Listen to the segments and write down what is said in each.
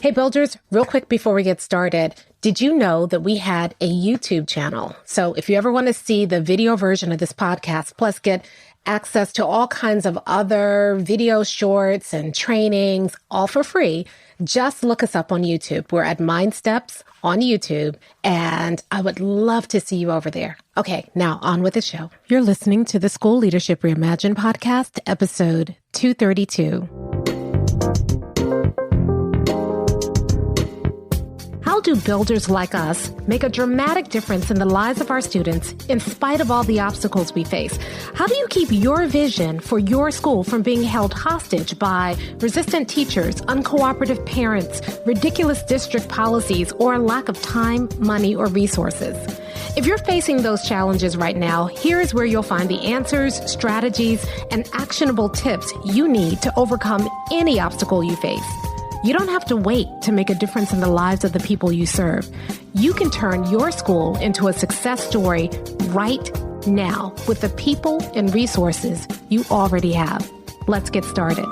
Hey builders, real quick before we get started, did you know that we had a YouTube channel? So if you ever want to see the video version of this podcast, plus get access to all kinds of other video shorts and trainings, all for free, just look us up on YouTube. We're at Mind Steps on YouTube, and I would love to see you over there. Okay, now on with the show. You're listening to the School Leadership Reimagined podcast, episode 232. How do builders like us make a dramatic difference in the lives of our students in spite of all the obstacles we face? How do you keep your vision for your school from being held hostage by resistant teachers, uncooperative parents, ridiculous district policies, or a lack of time, money, or resources? If you're facing those challenges right now, here's where you'll find the answers, strategies, and actionable tips you need to overcome any obstacle you face. You don't have to wait to make a difference in the lives of the people you serve. You can turn your school into a success story right now with the people and resources you already have. Let's get started.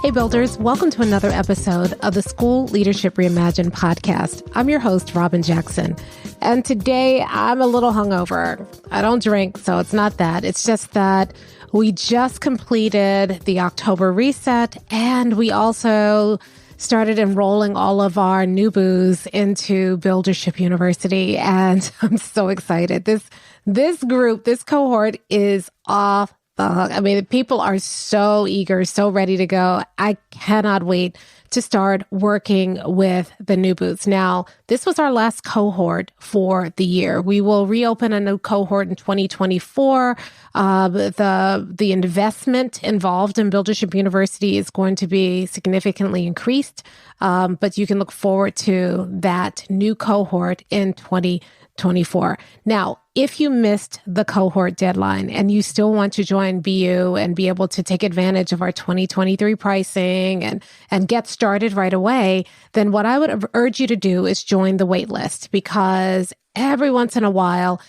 Hey builders, welcome to another episode of the School Leadership Reimagined podcast. I'm your host, Robyn Jackson. And today I'm a little hungover. I don't drink, so it's not that. It's just that we just completed the October reset, and we also started enrolling all of our new boos into Buildership University. And I'm so excited. This group, this cohort is off the hook. I mean, people are so eager, so ready to go. I cannot wait to start working with the new boots. Now, this was our last cohort for the year. We will reopen a new cohort in 2024. The investment involved in Buildership University is going to be significantly increased, but you can look forward to that new cohort in 2024. Now, if you missed the cohort deadline and you still want to join BU and be able to take advantage of our 2023 pricing and get started right away, then what I would urge you to do is join the wait list, because every once in a while,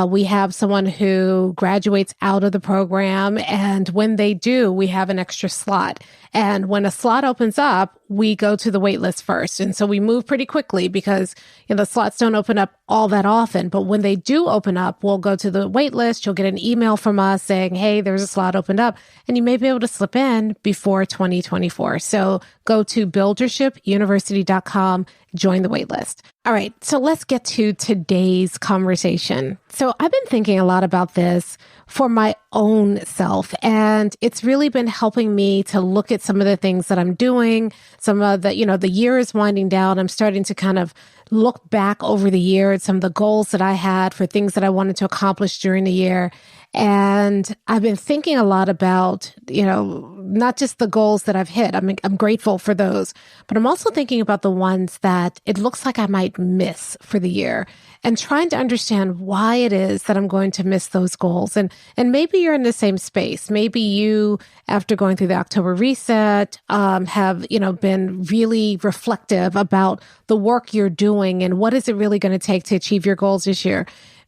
we have someone who graduates out of the program, and when they do, we have an extra slot. And when a slot opens up, we go to the wait list first. And so we move pretty quickly because the slots don't open up all that often. But when they do open up, we'll go to the wait list. You'll get an email from us saying, hey, there's a slot opened up, and you may be able to slip in before 2024. So go to buildershipuniversity.com, join the wait list. All right, so let's get to today's conversation. So I've been thinking a lot about this for my own self, and it's really been helping me to look at some of the things that I'm doing. Some of the, the year is winding down. I'm starting to kind of look back over the year at some of the goals that I had for things that I wanted to accomplish during the year. And I've been thinking a lot about, not just the goals that I've hit. I'm grateful for those, but I'm also thinking about the ones that it looks like I might miss for the year, and trying to understand why it is that I'm going to miss those goals. And maybe you're in the same space. Maybe you, after going through the October reset, have, been really reflective about the work you're doing and what is it really going to take to achieve your goals this year.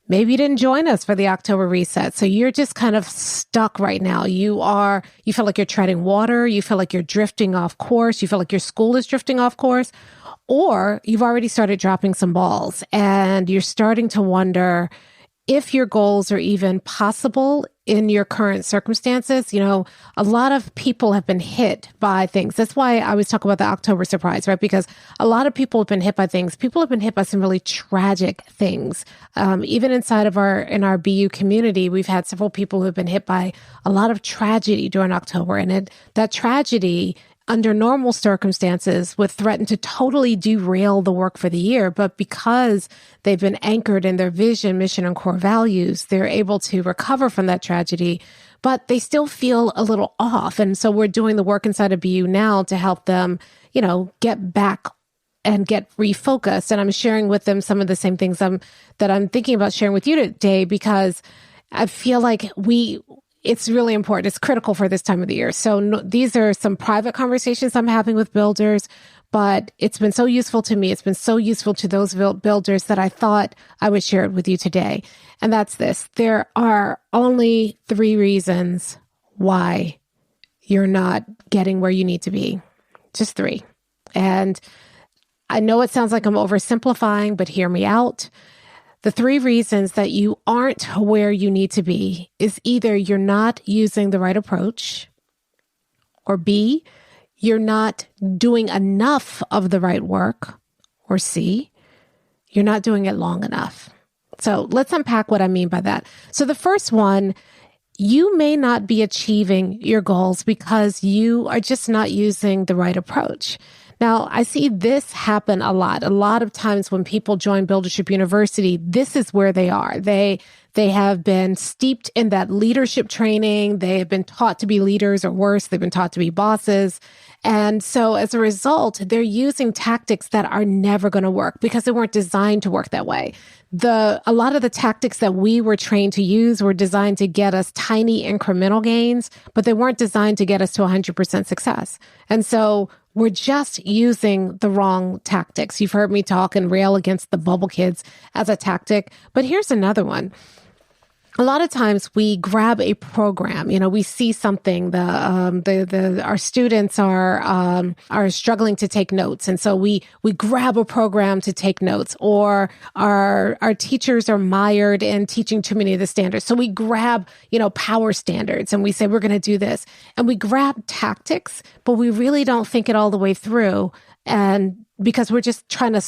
Maybe you didn't join us for the October reset, so you're just kind of stuck right now. You feel like you're treading water. You feel like you're drifting off course. You feel like your school is drifting off course, or you've already started dropping some balls and you're starting to wonder if your goals are even possible in your current circumstances. A lot of people have been hit by things. That's why I always talk about the October surprise, right? Because a lot of people have been hit by things. People have been hit by some really tragic things. Even inside of in our BU community, we've had several people who have been hit by a lot of tragedy during October. And that tragedy, under normal circumstances, would threaten to totally derail the work for the year. But because they've been anchored in their vision, mission, and core values, they're able to recover from that tragedy, but they still feel a little off. And so we're doing the work inside of BU now to help them, get back and get refocused. And I'm sharing with them some of the same things that I'm thinking about sharing with you today, because I feel like it's really important. It's critical for this time of the year. So these are some private conversations I'm having with builders, but it's been so useful to me. It's been so useful to those builders that I thought I would share it with you today. And that's this. There are only 3 reasons why you're not getting where you need to be. Just 3. And I know it sounds like I'm oversimplifying, but hear me out. The 3 reasons that you aren't where you need to be is either you're not using the right approach, or B, you're not doing enough of the right work, or C, you're not doing it long enough. So let's unpack what I mean by that. So the first one, you may not be achieving your goals because you are just not using the right approach. Now, I see this happen a lot. A lot of times when people join Buildership University, this is where they are. They have been steeped in that leadership training. They have been taught to be leaders, or worse, they've been taught to be bosses. And so as a result, they're using tactics that are never going to work because they weren't designed to work that way. A lot of the tactics that we were trained to use were designed to get us tiny incremental gains, but they weren't designed to get us to 100% success. And so we're just using the wrong tactics. You've heard me talk and rail against the bubble kids as a tactic, but here's another one. A lot of times we grab a program, we see something, our students are struggling to take notes. And so we grab a program to take notes, or our teachers are mired in teaching too many of the standards. So we grab, power standards and we say, we're going to do this. And we grab tactics, but we really don't think it all the way through. And because we're just trying to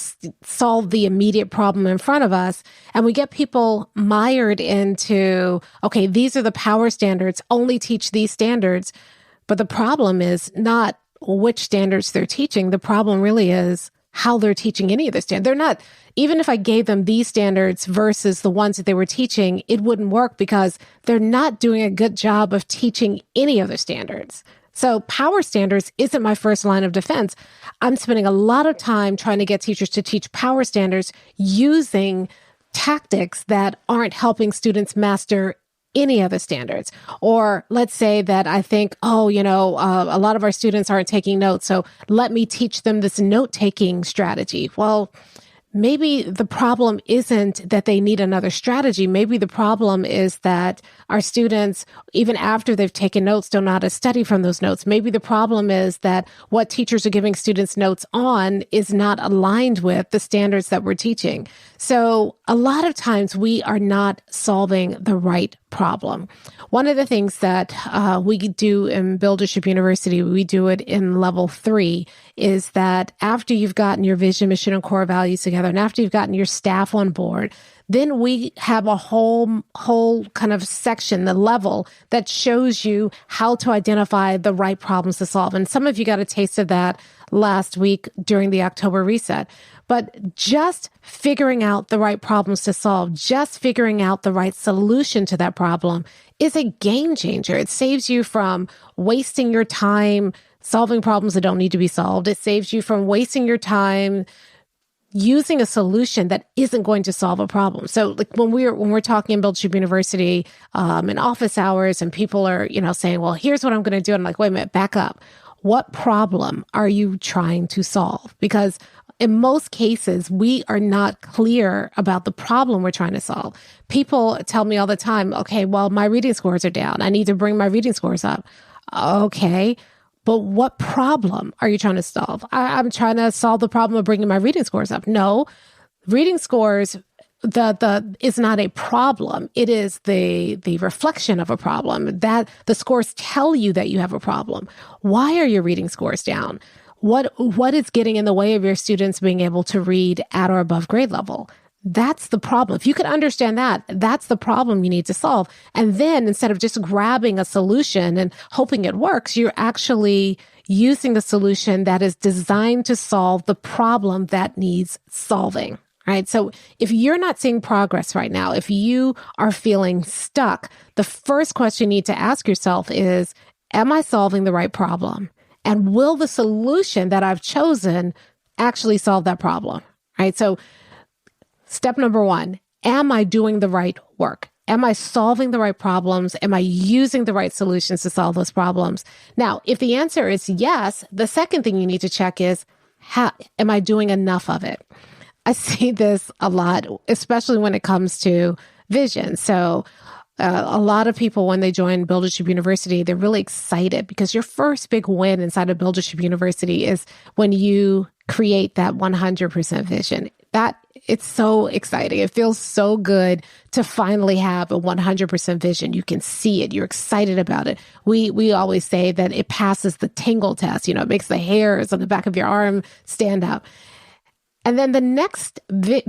solve the immediate problem in front of us. And we get people mired into, okay, these are the power standards, only teach these standards. But the problem is not which standards they're teaching. The problem really is how they're teaching any of the standards. They're not, even if I gave them these standards versus the ones that they were teaching, it wouldn't work because they're not doing a good job of teaching any of the standards. So power standards isn't my first line of defense. I'm spending a lot of time trying to get teachers to teach power standards using tactics that aren't helping students master any of the standards. Or let's say that I think, a lot of our students aren't taking notes, so let me teach them this note-taking strategy. Well, maybe the problem isn't that they need another strategy. Maybe the problem is that our students, even after they've taken notes, don't know how to study from those notes. Maybe the problem is that what teachers are giving students notes on is not aligned with the standards that we're teaching. So a lot of times we are not solving the right problem. One of the things that we do in Buildership University, we do it in level 3, is that after you've gotten your vision, mission, and core values together, and after you've gotten your staff on board, then we have a whole kind of section, the level that shows you how to identify the right problems to solve. And some of you got a taste of that last week during the October reset. But just figuring out the right problems to solve, just figuring out the right solution to that problem is a game changer. It saves you from wasting your time solving problems that don't need to be solved. It saves you from wasting your time using a solution that isn't going to solve a problem. So like when we're talking in Buildership University in office hours and people are, saying, well, here's what I'm going to do. And I'm like, wait a minute, back up. What problem are you trying to solve? Because in most cases, we are not clear about the problem we're trying to solve. People tell me all the time, okay, well, my reading scores are down. I need to bring my reading scores up. Okay, but what problem are you trying to solve? I'm trying to solve the problem of bringing my reading scores up. No, reading scores is not a problem. It is the reflection of a problem. That the scores tell you that you have a problem. Why are your reading scores down? What is getting in the way of your students being able to read at or above grade level? That's the problem. If you can understand that, that's the problem you need to solve. And then instead of just grabbing a solution and hoping it works, you're actually using the solution that is designed to solve the problem that needs solving. Right? So if you're not seeing progress right now, if you are feeling stuck, the first question you need to ask yourself is, am I solving the right problem? And will the solution that I've chosen actually solve that problem? Right? So step number 1, am I doing the right work? Am I solving the right problems? Am I using the right solutions to solve those problems? Now, if the answer is yes, the second thing you need to check is, am I doing enough of it? I see this a lot, especially when it comes to vision. So a lot of people, when they join Buildership University, they're really excited because your first big win inside of Buildership University is when you create that 100% vision. It's so exciting. It feels so good to finally have a 100% vision. You can see it. You're excited about it. We always say that it passes the tingle test. It makes the hairs on the back of your arm stand up. And then the next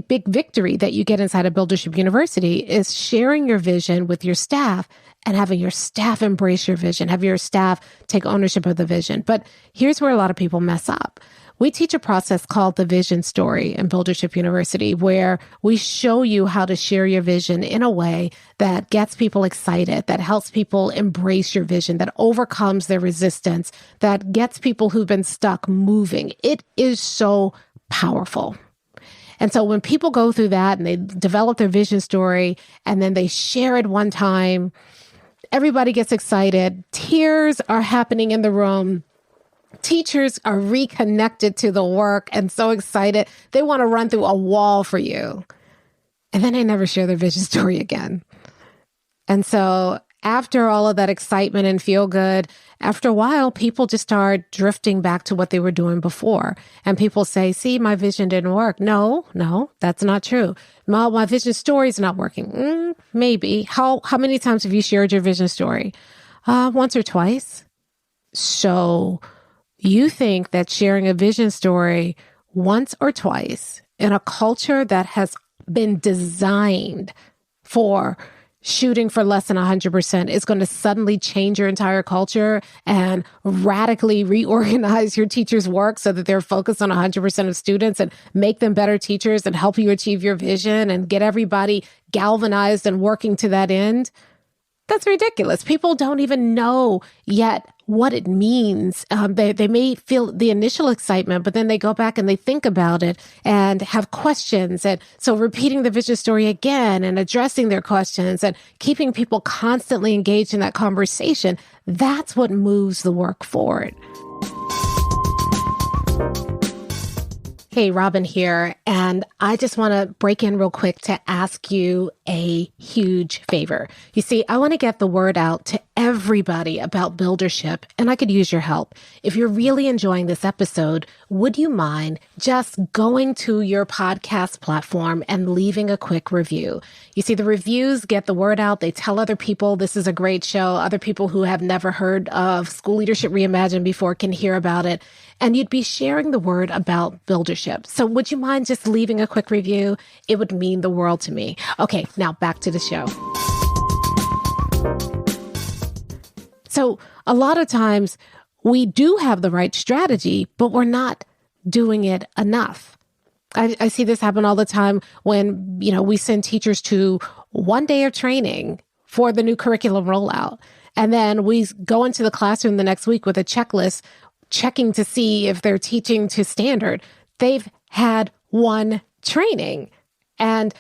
big victory that you get inside of Buildership University is sharing your vision with your staff and having your staff embrace your vision, have your staff take ownership of the vision. But here's where a lot of people mess up. We teach a process called the vision story in Buildership University, where we show you how to share your vision in a way that gets people excited, that helps people embrace your vision, that overcomes their resistance, that gets people who've been stuck moving. It is so powerful. And so when people go through that and they develop their vision story and then they share it one time, everybody gets excited. Tears are happening in the room. Teachers are reconnected to the work and so excited. They want to run through a wall for you. And then they never share their vision story again. And so after all of that excitement and feel good, after a while, people just start drifting back to what they were doing before. And people say, see, my vision didn't work. No, that's not true. My vision story is not working. Maybe. How many times have you shared your vision story? Once or twice. So you think that sharing a vision story once or twice in a culture that has been designed for shooting for less than 100% is going to suddenly change your entire culture and radically reorganize your teachers' work so that they're focused on 100% of students and make them better teachers and help you achieve your vision and get everybody galvanized and working to that end? That's ridiculous. People don't even know yet what it means. They may feel the initial excitement, but then they go back and they think about it and have questions. And so repeating the vision story again and addressing their questions and keeping people constantly engaged in that conversation, that's what moves the work forward. Hey, Robyn here, and I just want to break in real quick to ask you a huge favor. You see, I want to get the word out to everybody about Buildership, and I could use your help. If you're really enjoying this episode, would you mind just going to your podcast platform and leaving a quick review? You see, the reviews get the word out. They tell other people this is a great show. Other people who have never heard of School Leadership Reimagined before can hear about it. And you'd be sharing the word about Buildership. So would you mind just leaving a quick review? It would mean the world to me. Okay, now back to the show. So a lot of times we do have the right strategy, but we're not doing it enough. I see this happen all the time when, we send teachers to one day of training for the new curriculum rollout. And then we go into the classroom the next week with a checklist checking to see if they're teaching to standard. They've had one training. And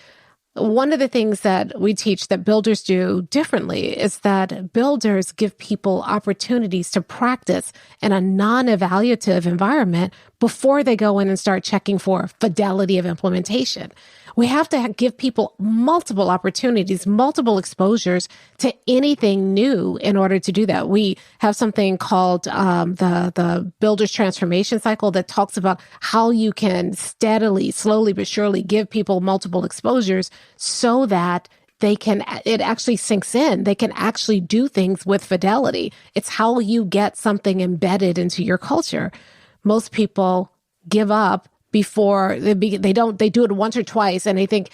one of the things that we teach that builders do differently is that builders give people opportunities to practice in a non-evaluative environment before they go in and start checking for fidelity of implementation. We have to give people multiple opportunities, multiple exposures to anything new in order to do that. We have something called the Builder's Transformation Cycle that talks about how you can steadily, slowly but surely give people multiple exposures so that it actually sinks in. They can actually do things with fidelity. It's how you get something embedded into your culture. Most people give up before they do it once or twice and they think,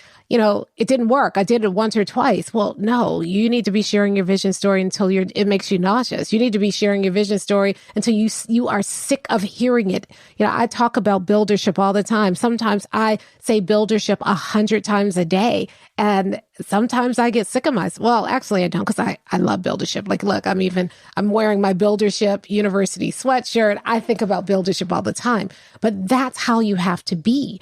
it didn't work. I did it once or twice. Well, no, you need to be sharing your vision story until it makes you nauseous. You need to be sharing your vision story until you are sick of hearing it. I talk about buildership all the time. Sometimes I say buildership 100 times a day, and sometimes I get sick of myself. Well, actually I don't, because I love buildership. Like, look, I'm wearing my Buildership University sweatshirt. I think about buildership all the time, but that's how you have to be.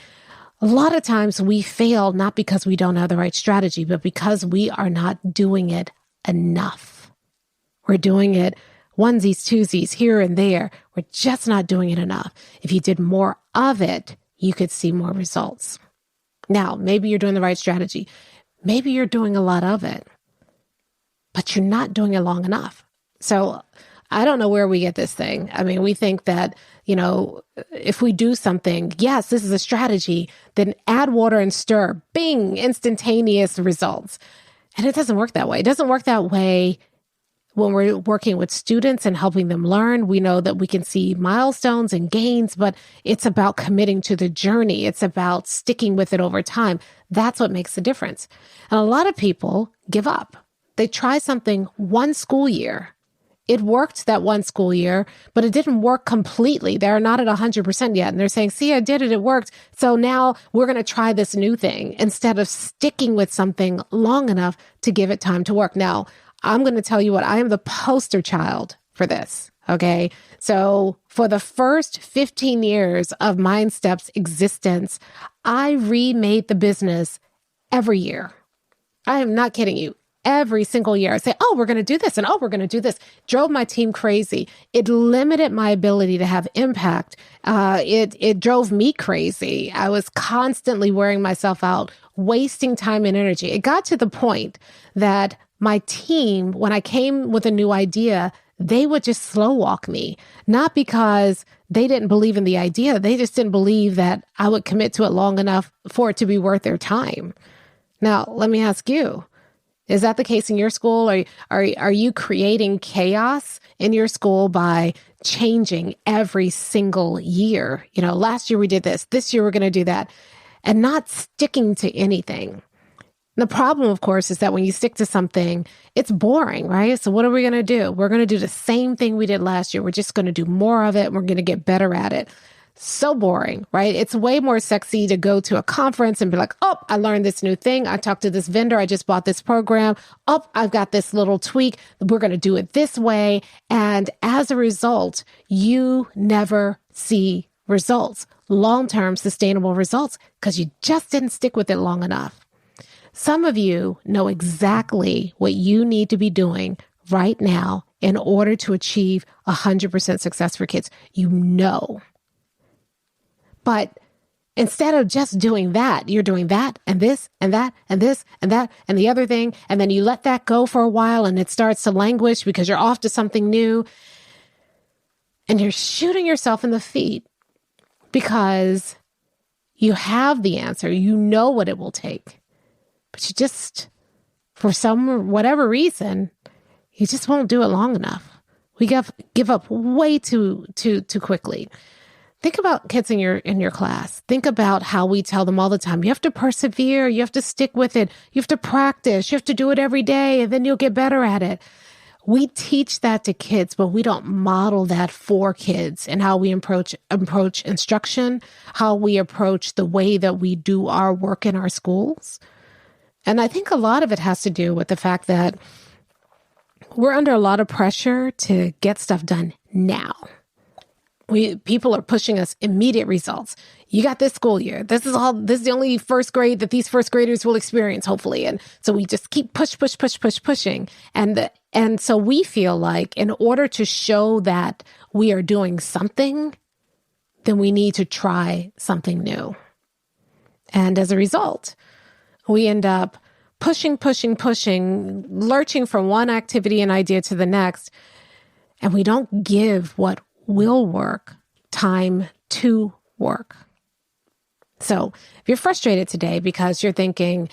A lot of times we fail not because we don't have the right strategy, but because we are not doing it enough. We're doing it onesies, twosies here and there. We're just not doing it enough. If you did more of it, you could see more results. Now, maybe you're doing the right strategy. Maybe you're doing a lot of it, but you're not doing it long enough. So I don't know where we get this thing. I mean, we think that, if we do something, yes, this is a strategy, then add water and stir, bing, instantaneous results. And it doesn't work that way. It doesn't work that way when we're working with students and helping them learn. We know that we can see milestones and gains, but it's about committing to the journey. It's about sticking with it over time. That's what makes the difference. And a lot of people give up. They try something one school year. It worked that one school year, but it didn't work completely. They're not at 100% yet. And they're saying, see, I did it. It worked. So now we're going to try this new thing instead of sticking with something long enough to give it time to work. Now, I'm going to tell you what, I am the poster child for this. Okay. So for the first 15 years of MindStep's existence, I remade the business every year. I am not kidding you. Every single year, I say, oh, we're going to do this. And oh, we're going to do this. Drove my team crazy. It limited my ability to have impact. It drove me crazy. I was constantly wearing myself out, wasting time and energy. It got to the point that my team, when I came with a new idea, they would just slow walk me, not because they didn't believe in the idea. They just didn't believe that I would commit to it long enough for it to be worth their time. Now, let me ask you, is that the case in your school? Are you creating chaos in your school by changing every single year? Last year we did this year we're going to do that, and not sticking to anything. The problem, of course, is that when you stick to something, it's boring, right? So what are we going to do? We're going to do the same thing we did last year. We're just going to do more of it. We're going to get better at it. So boring, right? It's way more sexy to go to a conference and be like, oh, I learned this new thing. I talked to this vendor. I just bought this program. Oh, I've got this little tweak. We're going to do it this way. And as a result, you never see results, long-term sustainable results, because you just didn't stick with it long enough. Some of you know exactly what you need to be doing right now in order to achieve 100% success for kids. You know. But instead of just doing that, you're doing that and this and that and this and that and the other thing. And then you let that go for a while and it starts to languish because you're off to something new. And you're shooting yourself in the feet because you have the answer. You know what it will take. But you just, for whatever reason, you just won't do it long enough. We give up way too quickly. Think about kids in your class. Think about how we tell them all the time, you have to persevere, you have to stick with it, you have to practice, you have to do it every day, and then you'll get better at it. We teach that to kids, but we don't model that for kids and how we approach instruction, how we approach the way that we do our work in our schools. And I think a lot of it has to do with the fact that we're under a lot of pressure to get stuff done now. People are pushing us immediate results. You got this school year. This is the only first grade that these first graders will experience, hopefully. And so we just keep pushing. And so we feel like in order to show that we are doing something, then we need to try something new. And as a result, we end up pushing, lurching from one activity and idea to the next. And we don't give what will work time to work. So if you're frustrated today because you're thinking,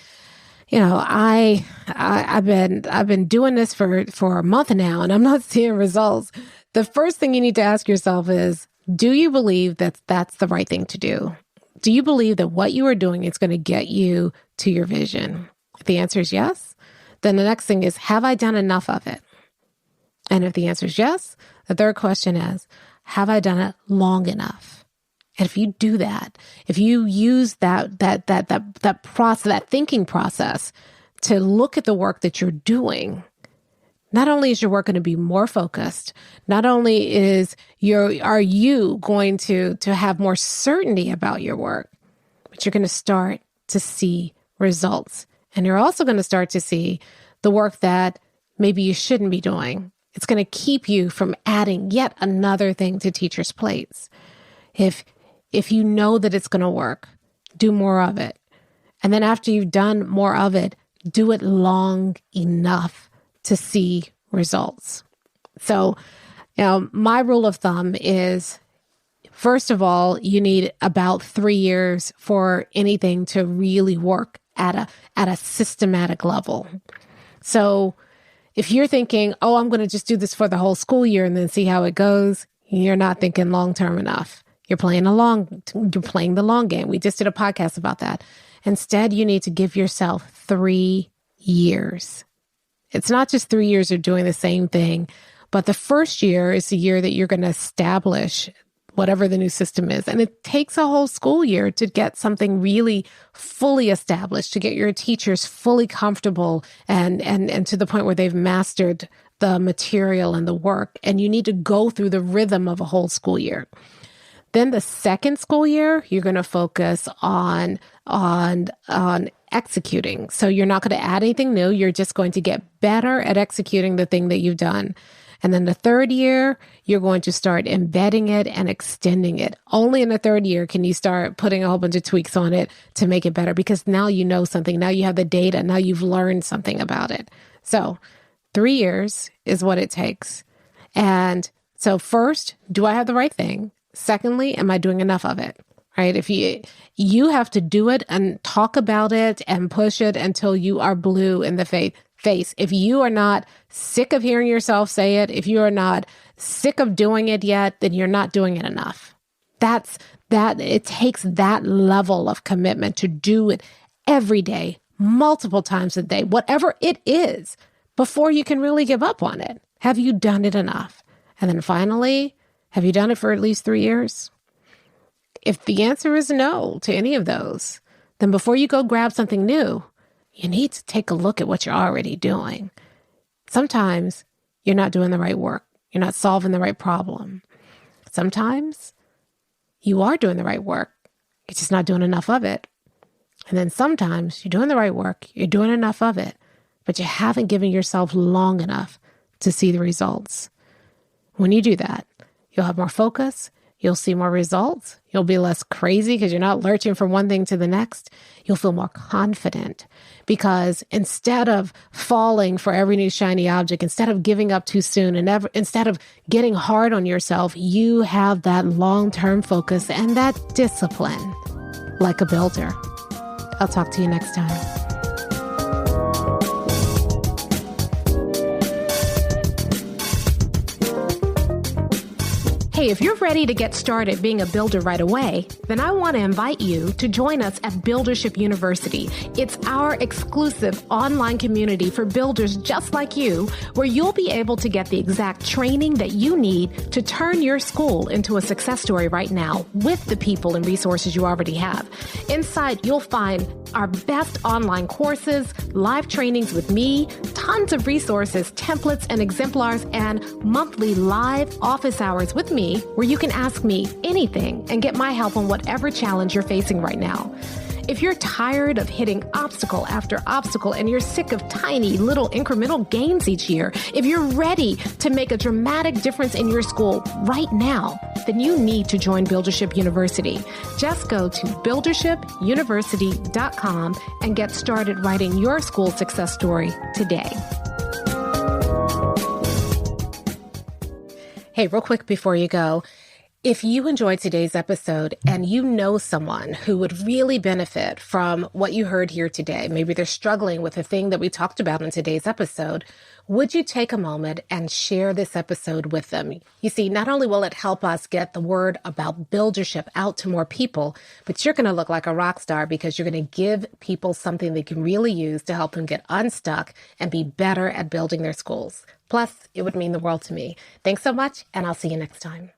I've been doing this for a month now and I'm not seeing results. The first thing you need to ask yourself is, do you believe that that's the right thing to do? Do you believe that what you are doing is going to get you to your vision? If the answer is yes, then the next thing is, have I done enough of it? And if the answer is yes, the third question is, have I done it long enough? And if you do that, if you use that process, that thinking process to look at the work that you're doing, not only is your work going to be more focused, not only are you going to have more certainty about your work, but you're going to start to see results. And you're also going to start to see the work that maybe you shouldn't be doing It's going to keep you from adding yet another thing to teachers' plates. If you know that it's going to work, do more of it. And then after you've done more of it, do it long enough to see results. So, my rule of thumb is, first of all, you need about 3 years for anything to really work at a systematic level. So if you're thinking, oh, I'm going to just do this for the whole school year and then see how it goes, you're not thinking long-term enough. You're playing the long game. We just did a podcast about that. Instead, you need to give yourself 3 years. It's not just 3 years of doing the same thing, but the first year is the year that you're going to establish whatever the new system is. And it takes a whole school year to get something really fully established, to get your teachers fully comfortable and to the point where they've mastered the material and the work. And you need to go through the rhythm of a whole school year. Then the second school year, you're going to focus on executing. So you're not going to add anything new. You're just going to get better at executing the thing that you've done. And then the third year, you're going to start embedding it and extending it. Only in the third year can you start putting a whole bunch of tweaks on it to make it better, because now you know something. Now you have the data. Now you've learned something about it. So 3 years is what it takes. And so first, do I have the right thing? Secondly, am I doing enough of it? Right? If you have to do it and talk about it and push it until you are blue in the face. If you are not sick of hearing yourself say it, if you are not sick of doing it yet, then you're not doing it enough. It takes that level of commitment to do it every day, multiple times a day, whatever it is, before you can really give up on it. Have you done it enough? And then finally, have you done it for at least 3 years? If the answer is no to any of those, then before you go grab something new, you need to take a look at what you're already doing. Sometimes you're not doing the right work. You're not solving the right problem. Sometimes you are doing the right work. You're just not doing enough of it. And then sometimes you're doing the right work. You're doing enough of it, but you haven't given yourself long enough to see the results. When you do that, you'll have more focus. You'll see more results. You'll be less crazy because you're not lurching from one thing to the next. You'll feel more confident because instead of falling for every new shiny object, instead of giving up too soon, and instead of getting hard on yourself, you have that long-term focus and that discipline like a builder. I'll talk to you next time. Hey, if you're ready to get started being a builder right away, then I want to invite you to join us at Buildership University. It's our exclusive online community for builders just like you, where you'll be able to get the exact training that you need to turn your school into a success story right now with the people and resources you already have. Inside, you'll find our best online courses, live trainings with me, tons of resources, templates, and exemplars, and monthly live office hours with me, where you can ask me anything and get my help on whatever challenge you're facing right now. If you're tired of hitting obstacle after obstacle and you're sick of tiny little incremental gains each year, if you're ready to make a dramatic difference in your school right now, then you need to join Buildership University. Just go to buildershipuniversity.com and get started writing your school success story today. Hey, real quick before you go, if you enjoyed today's episode and you know someone who would really benefit from what you heard here today, maybe they're struggling with the thing that we talked about in today's episode, would you take a moment and share this episode with them? You see, not only will it help us get the word about buildership out to more people, but you're going to look like a rock star because you're going to give people something they can really use to help them get unstuck and be better at building their schools. Plus, it would mean the world to me. Thanks so much, and I'll see you next time.